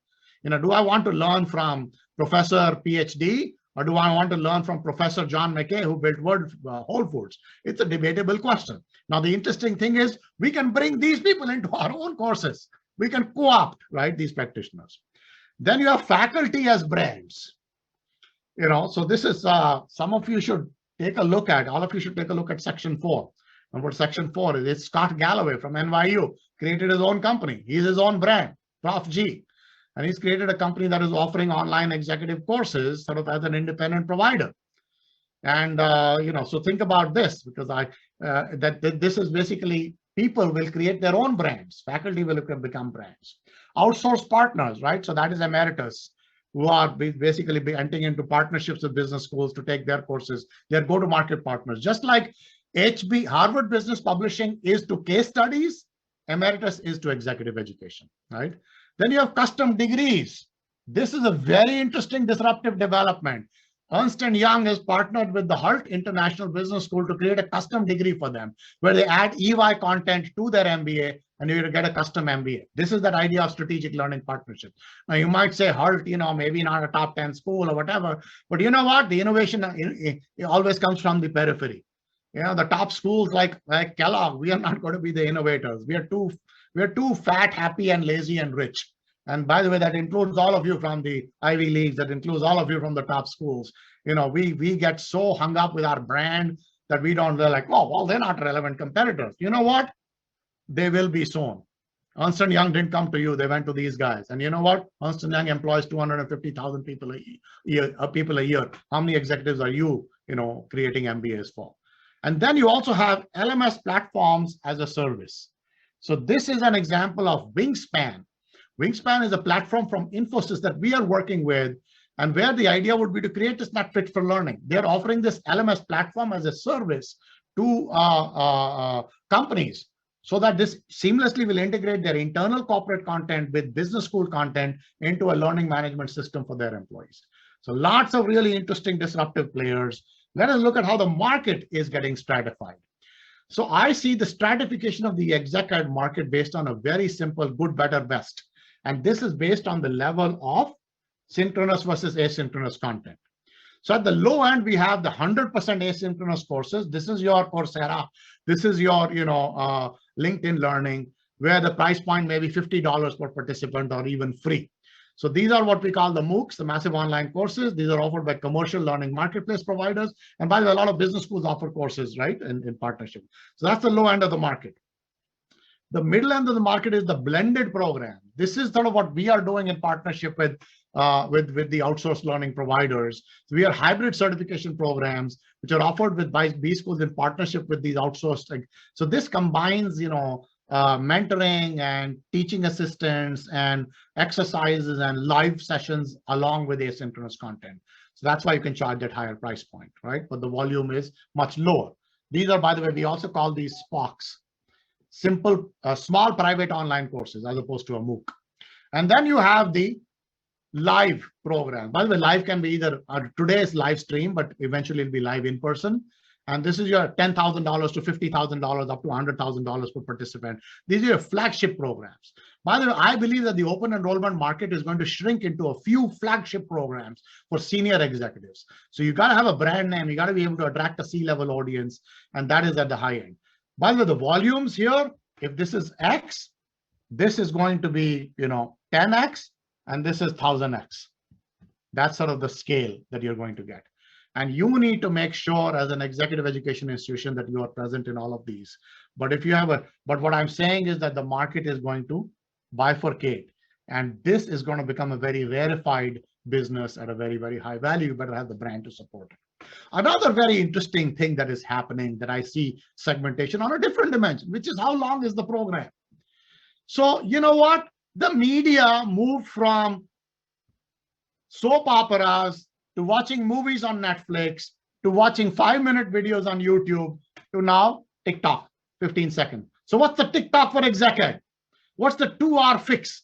Do I want to learn from Professor PhD, or do I want to learn from Professor John McKay, who built Whole Foods? It's a debatable question. Now, the interesting thing is we can bring these people into our own courses. We can co-opt, right, these practitioners. Then you have faculty as brands. So this is, some of you should take a look at, all of you should take a look at Section 4. And what Section 4 is, it's Scott Galloway from NYU, created his own company. He's his own brand, Prof G. And he's created a company that is offering online executive courses sort of as an independent provider. And, so think about this, because this is basically, people will create their own brands. Faculty will become brands. Outsource partners, right? So that is Emeritus, who are basically entering into partnerships with business schools to take their courses. They're go-to-market partners. Just like Harvard Business Publishing is to case studies, Emeritus is to executive education, right? Then you have custom degrees. This is a very interesting disruptive development. Ernst & Young has partnered with the Hult International Business School to create a custom degree for them, where they add EY content to their MBA, and you get a custom MBA. This is that idea of strategic learning partnership. Now, you might say Hult, maybe not a top 10 school or whatever, but you know what? The innovation it always comes from the periphery. The top schools like Kellogg, we are not going to be the innovators. We are too fat, happy, and lazy and rich. And by the way, that includes all of you from the Ivy Leagues, that includes all of you from the top schools. We get so hung up with our brand that we don't, we're like, oh, well, they're not relevant competitors. You know what? They will be soon. Ernst & Young didn't come to you. They went to these guys. And you know what? Ernst & Young employs 250,000 people a year. How many executives are you, creating MBAs for? And then you also have LMS platforms as a service. So this is an example of Wingspan. Wingspan is a platform from Infosys that we are working with, and where the idea would be to create this not fit for learning. They're offering this LMS platform as a service to companies, so that this seamlessly will integrate their internal corporate content with business school content into a learning management system for their employees. So lots of really interesting disruptive players. Let us look at how the market is getting stratified. So I see the stratification of the exec ed market based on a very simple good, better, best. And this is based on the level of synchronous versus asynchronous content. So at the low end, we have the 100% asynchronous courses. This is your Coursera. This is your, LinkedIn Learning, where the price point may be $50 per participant or even free. So these are what we call the MOOCs, the massive online courses. These are offered by commercial learning marketplace providers. And by the way, a lot of business schools offer courses, right, in partnership. So that's the low end of the market. The middle end of the market is the blended program. This is sort of what we are doing in partnership with the outsourced learning providers. So we are hybrid certification programs, which are offered by B schools in partnership with these outsourced. So this combines, mentoring and teaching assistants and exercises and live sessions along with asynchronous content. So that's why you can charge at higher price point, right? But the volume is much lower. These are, by the way, we also call these SPOCs. Simple, small private online courses as opposed to a MOOC. And then you have the live program. By the way, live can be either today's live stream, but eventually it'll be live in person. And this is your $10,000 to $50,000 up to $100,000 per participant. These are your flagship programs. By the way, I believe that the open enrollment market is going to shrink into a few flagship programs for senior executives. So you got to have a brand name. You got to be able to attract a C-level audience, and that is at the high end. By the way, the volumes here, if this is X, this is going to be, 10X, and this is 1000X. That's sort of the scale that you're going to get. And you need to make sure as an executive education institution that you are present in all of these. But what I'm saying is that the market is going to bifurcate, and this is going to become a very rarefied business at a very, very high value. You better have the brand to support it. Another very interesting thing that is happening that I see segmentation on a different dimension, which is how long is the program? So you know what? The media moved from soap operas to watching movies on Netflix to watching 5-minute videos on YouTube to now TikTok, 15 seconds. So what's the TikTok for exec ed? What's the 2-hour fix?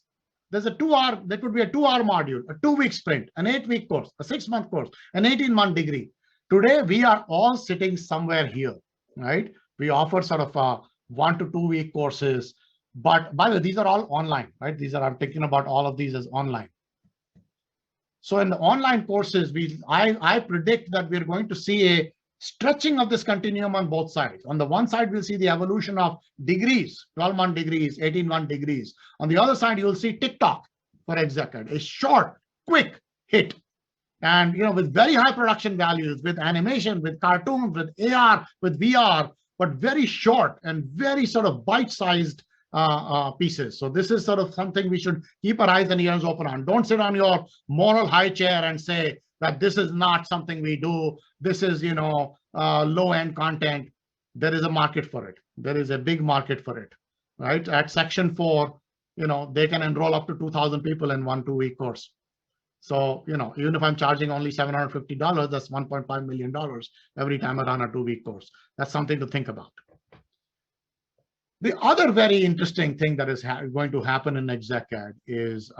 There's a 2-hour, there could be a 2-hour module, a 2-week sprint, an 8-week course, a 6-month course, an 18-month degree. Today, we are all sitting somewhere here, right? We offer sort of 1 to 2 week courses, but by the way, these are all online, right? I'm thinking about all of these as online. So in the online courses, I predict that we're going to see a stretching of this continuum on both sides. On the one side, we'll see the evolution of degrees, 12-month degrees, 18-month degrees. On the other side, you'll see TikTok for exec ed, a short, quick hit. And with very high production values, with animation, with cartoons, with AR, with VR, but very short and very sort of bite-sized pieces. So this is sort of something we should keep our eyes and ears open on. Don't sit on your moral high chair and say that this is not something we do. This is, low-end content. There is a market for it. There is a big market for it, right? At Section 4, they can enroll up to 2,000 people in 1-2 week course. So, even if I'm charging only $750, that's $1.5 million every time I run a 2-week course. That's something to think about. The other very interesting thing that is going to happen in Exec Ed is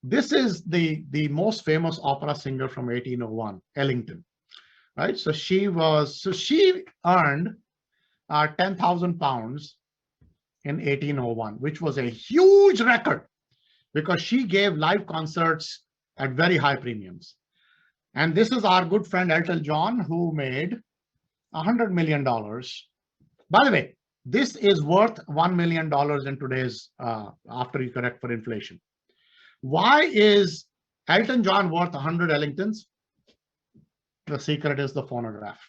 this is the most famous opera singer from 1801, Ellington, right? So she earned 10,000 pounds in 1801, which was a huge record because she gave live concerts at very high premiums. And this is our good friend Elton John, who made $100 million. By the way, this is worth $1 million in today's, after you correct for inflation. Why is Elton John worth 100 Ellingtons? The secret is the phonograph.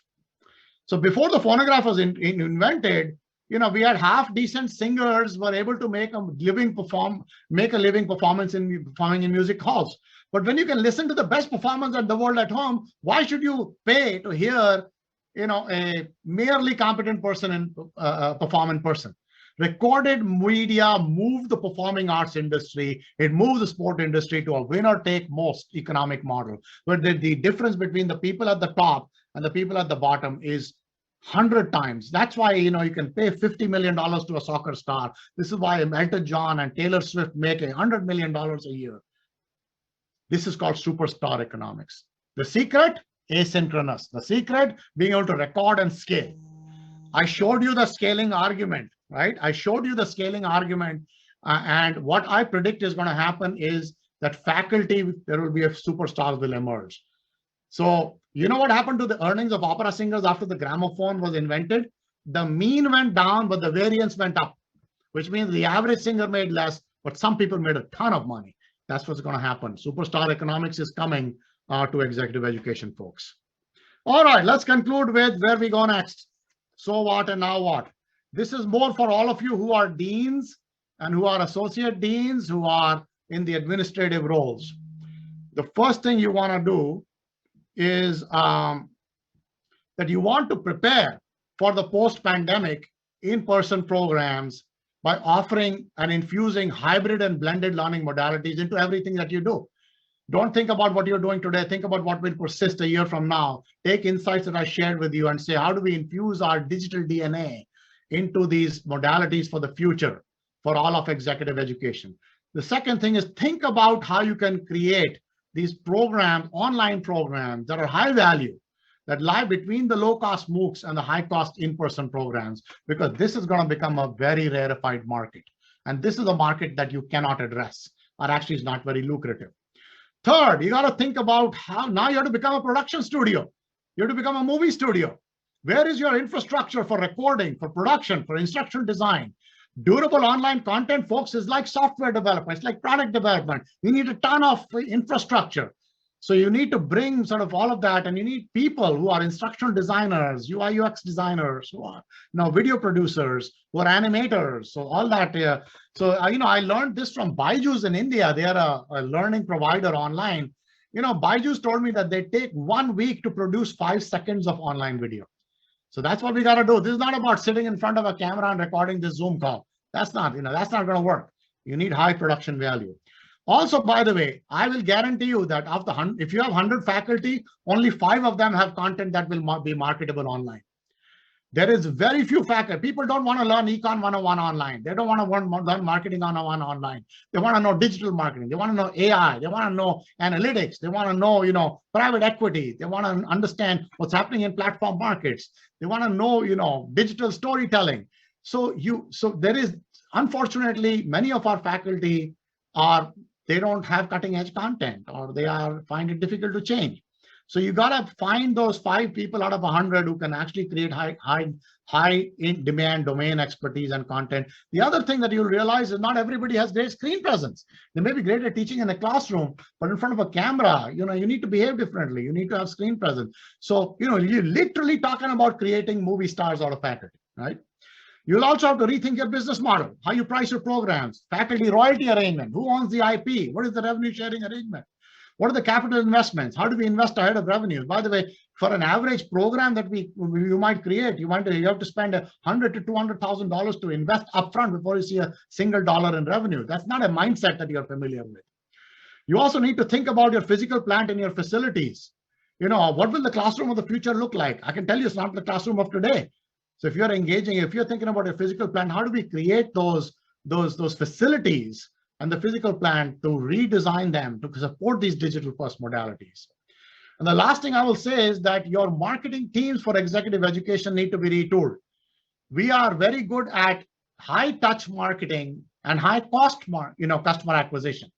So before the phonograph was invented, we had half decent singers were able to make a living performance in performing in music halls. But when you can listen to the best performance in the world at home, why should you pay to hear, a merely competent person perform in person? Recorded media moved the performing arts industry. It moved the sport industry to a winner-take-most economic model, where the difference between the people at the top and the people at the bottom is 100 times. That's why, you can pay $50 million to a soccer star. This is why Elton John and Taylor Swift make $100 million a year. This is called superstar economics. The secret, asynchronous. The secret, being able to record and scale. I showed you the scaling argument, right? I showed you the scaling argument. And what I predict is going to happen is that faculty, there will be a superstars will emerge. So, what happened to the earnings of opera singers after the gramophone was invented? The mean went down, but the variance went up, which means the average singer made less, but some people made a ton of money. That's what's going to happen. Superstar economics is coming to executive education, folks. All right, let's conclude with where we go next. So what and now what? This is more for all of you who are deans and who are associate deans, who are in the administrative roles. The first thing you want to do is that you want to prepare for the post-pandemic in-person programs by offering and infusing hybrid and blended learning modalities into everything that you do. Don't think about what you're doing today. Think about what will persist a year from now. Take insights that I shared with you and say, how do we infuse our digital DNA into these modalities for the future for all of executive education? The second thing is think about how you can create these programs, online programs that are high value, that lie between the low-cost MOOCs and the high-cost in-person programs, because this is going to become a very rarefied market. And this is a market that you cannot address, or actually is not very lucrative. Third, you got to think about how now you have to become a production studio. You have to become a movie studio. Where is your infrastructure for recording, for production, for instructional design? Durable online content, folks, is like software development. It's like product development. You need a ton of infrastructure. So you need to bring sort of all of that, and you need people who are instructional designers, UI UX designers, who are video producers, who are animators. So all that. I learned this from Byju's in India. They are a learning provider online. Byju's told me that they take 1 week to produce 5 seconds of online video. So that's what we got to do. This is not about sitting in front of a camera and recording this Zoom call. That's not going to work. You need high production value. Also, by the way, I will guarantee you that if you have 100 faculty, only 5 of them have content that will be marketable online. There is very few faculty. People don't want to learn Econ 101 online. They don't want to learn Marketing 101 online. They want to know digital marketing. They want to know AI. They want to know analytics. They want to know, private equity. They want to understand what's happening in platform markets. They want to know, digital storytelling. So there is, unfortunately, many of our faculty they don't have cutting edge content, or they find it difficult to change. So you got to find those 5 people out of 100 who can actually create high in demand domain expertise and content. The other thing that you'll realize is not everybody has great screen presence. They may be great at teaching in a classroom, but in front of a camera, you need to behave differently. You need to have screen presence. So, you're literally talking about creating movie stars out of faculty, right? You'll also have to rethink your business model, how you price your programs, faculty royalty arrangement, who owns the IP, what is the revenue sharing arrangement? What are the capital investments? How do we invest ahead of revenues? By the way, for an average program that you might create, you have to spend $100,000 to $200,000 to invest upfront before you see a single dollar in revenue. That's not a mindset that you're familiar with. You also need to think about your physical plant and your facilities. What will the classroom of the future look like? I can tell you it's not the classroom of today. So if you're thinking about a physical plant, how do we create those facilities and the physical plant to redesign them to support these digital first modalities? And the last thing I will say is that your marketing teams for executive education need to be retooled. We are very good at high touch marketing and high cost customer acquisition.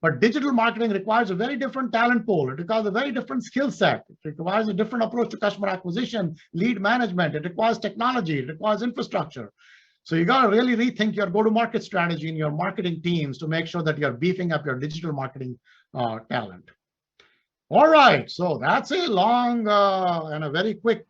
But digital marketing requires a very different talent pool. It requires a very different skill set. It requires a different approach to customer acquisition, lead management. It requires technology. It requires infrastructure. So you got to really rethink your go-to-market strategy in your marketing teams to make sure that you're beefing up your digital marketing talent. All right, so that's a long and a very quick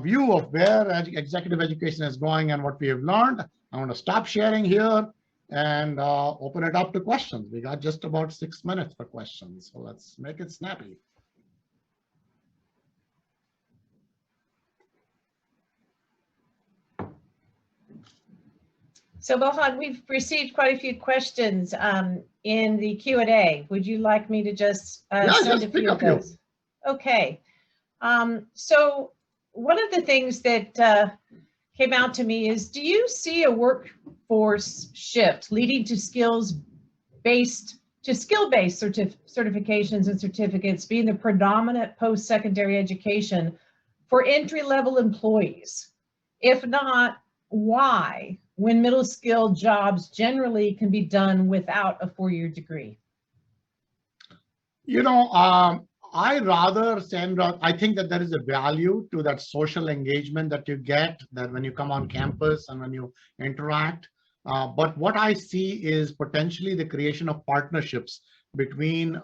view of where executive education is going and what we have learned. I want to stop sharing here and open it up to questions. We got just about 6 minutes for questions, so let's make it snappy. So Mohan, we've received quite a few questions in the Q&A. Would you like me to just send a few of those? Okay. So one of the things that came out to me is, do you see a workforce shift leading to skill-based certifications and certificates being the predominant post-secondary education for entry-level employees? If not, why, when middle skill jobs generally can be done without a 4-year degree? Sandra, I think that there is a value to that social engagement that you get, that when you come on campus and when you interact. But what I see is potentially the creation of partnerships between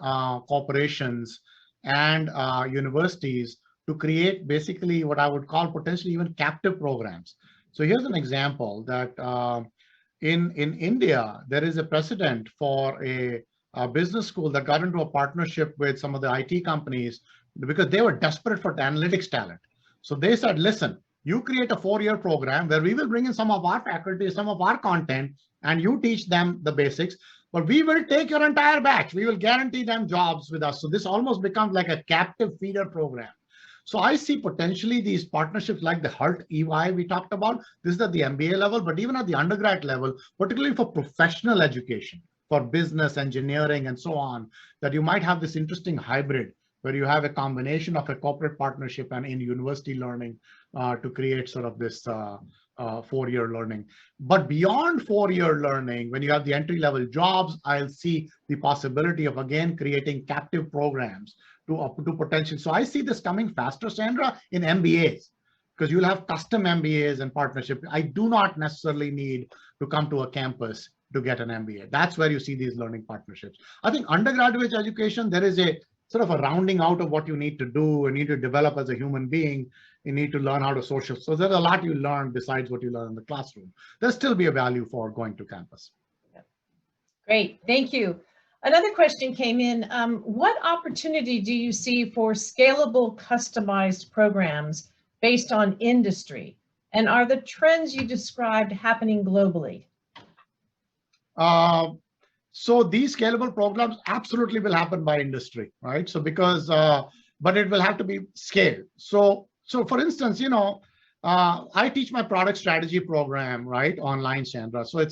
corporations and universities to create basically what I would call potentially even captive programs. So here's an example that in India, there is a precedent for a business school that got into a partnership with some of the IT companies because they were desperate for the analytics talent. So they said, listen, you create a 4-year program where we will bring in some of our faculty, some of our content, and you teach them the basics, but we will take your entire batch. We will guarantee them jobs with us. So this almost becomes like a captive feeder program. So I see potentially these partnerships like the HULT EY we talked about. This is at the MBA level, but even at the undergrad level, particularly for professional education, for business, engineering, and so on, that you might have this interesting hybrid where you have a combination of a corporate partnership and in university learning to create sort of this 4-year learning. But beyond 4-year learning, when you have the entry-level jobs, I'll see the possibility of, again, creating captive programs to potential. So I see this coming faster, Sandra, in MBAs, because you'll have custom MBAs and partnership. I do not necessarily need to come to a campus to get an MBA. That's where you see these learning partnerships. I think undergraduate education, there is a sort of a rounding out of what you need to do. You need to develop as a human being. You need to learn how to social. So there's a lot you learn besides what you learn in the classroom. There'll still be a value for going to campus. Great, thank you. Another question came in. What opportunity do you see for scalable, customized programs based on industry? And are the trends you described happening globally? So these scalable programs absolutely will happen by industry, right? So because, but it will have to be scaled. So for instance, I teach my product strategy program, right, online, Sandra. So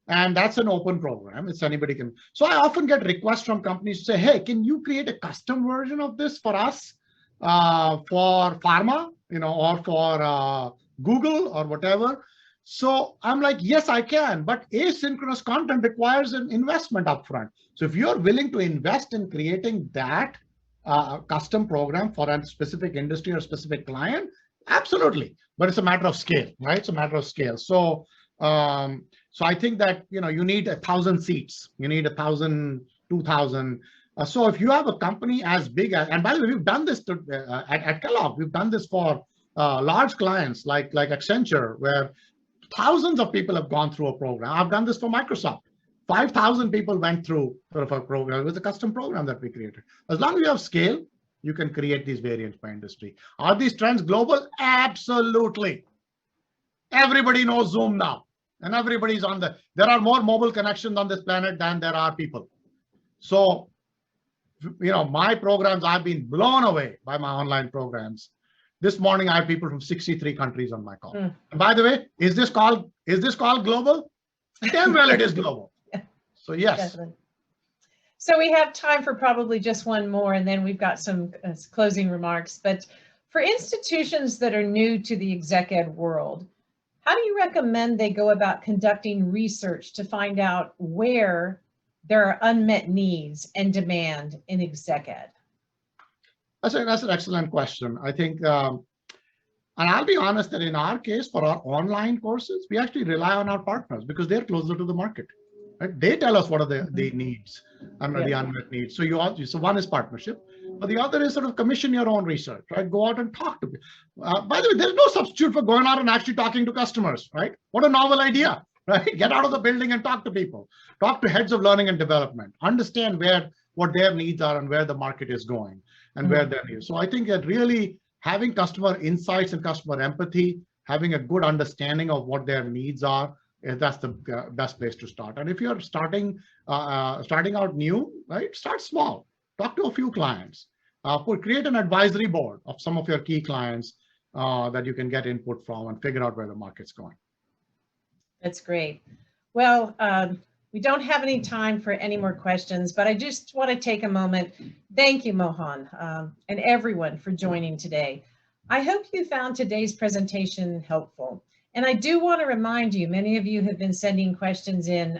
and that's an open program. It's anybody can. So I often get requests from companies to say, hey, can you create a custom version of this for us, for pharma, or for Google or whatever? So I'm like, yes, I can, but asynchronous content requires an investment upfront. So if you're willing to invest in creating that custom program for a specific industry or specific client, absolutely. But it's a matter of scale, right? It's a matter of scale. So I think that, you need 1,000 seats, you need 1,000, 2,000. So if you have a company as big as, and by the way, we've done this at Kellogg, we've done this for large clients like Accenture, where thousands of people have gone through a program. I've done this for Microsoft. 5,000 people went through sort of a program. It was a custom program that we created. As long as you have scale, you can create these variants by industry. Are these trends global? Absolutely. Everybody knows Zoom now, and everybody's on there are more mobile connections on this planet than there are people. So, my programs, I've been blown away by my online programs. This morning, I have people from 63 countries on my call. And by the way, is this call global? Damn well it is global. So yes. Definitely. So we have time for probably just one more, and then we've got some closing remarks. But for institutions that are new to the exec ed world, how do you recommend they go about conducting research to find out where there are unmet needs and demand in exec ed? That's an excellent question. I think, and I'll be honest that in our case, for our online courses, we actually rely on our partners because they're closer to the market. Right? They tell us what are the needs and the unmet needs. So one is partnership, but the other is sort of commission your own research, right? Go out and talk to people. By the way, there's no substitute for going out and actually talking to customers, right? What a novel idea, right? Get out of the building and talk to people. Talk to heads of learning and development. Understand what their needs are and where the market is going and where their needs. So I think that really having customer insights and customer empathy, having a good understanding of what their needs are, that's the best place to start. And if you're starting out new, right, start small. Talk to a few clients. Create an advisory board of some of your key clients that you can get input from and figure out where the market's going. That's great. Well, we don't have any time for any more questions, but I just want to take a moment. Thank you, Mohan, and everyone for joining today. I hope you found today's presentation helpful. And I do want to remind you, many of you have been sending questions in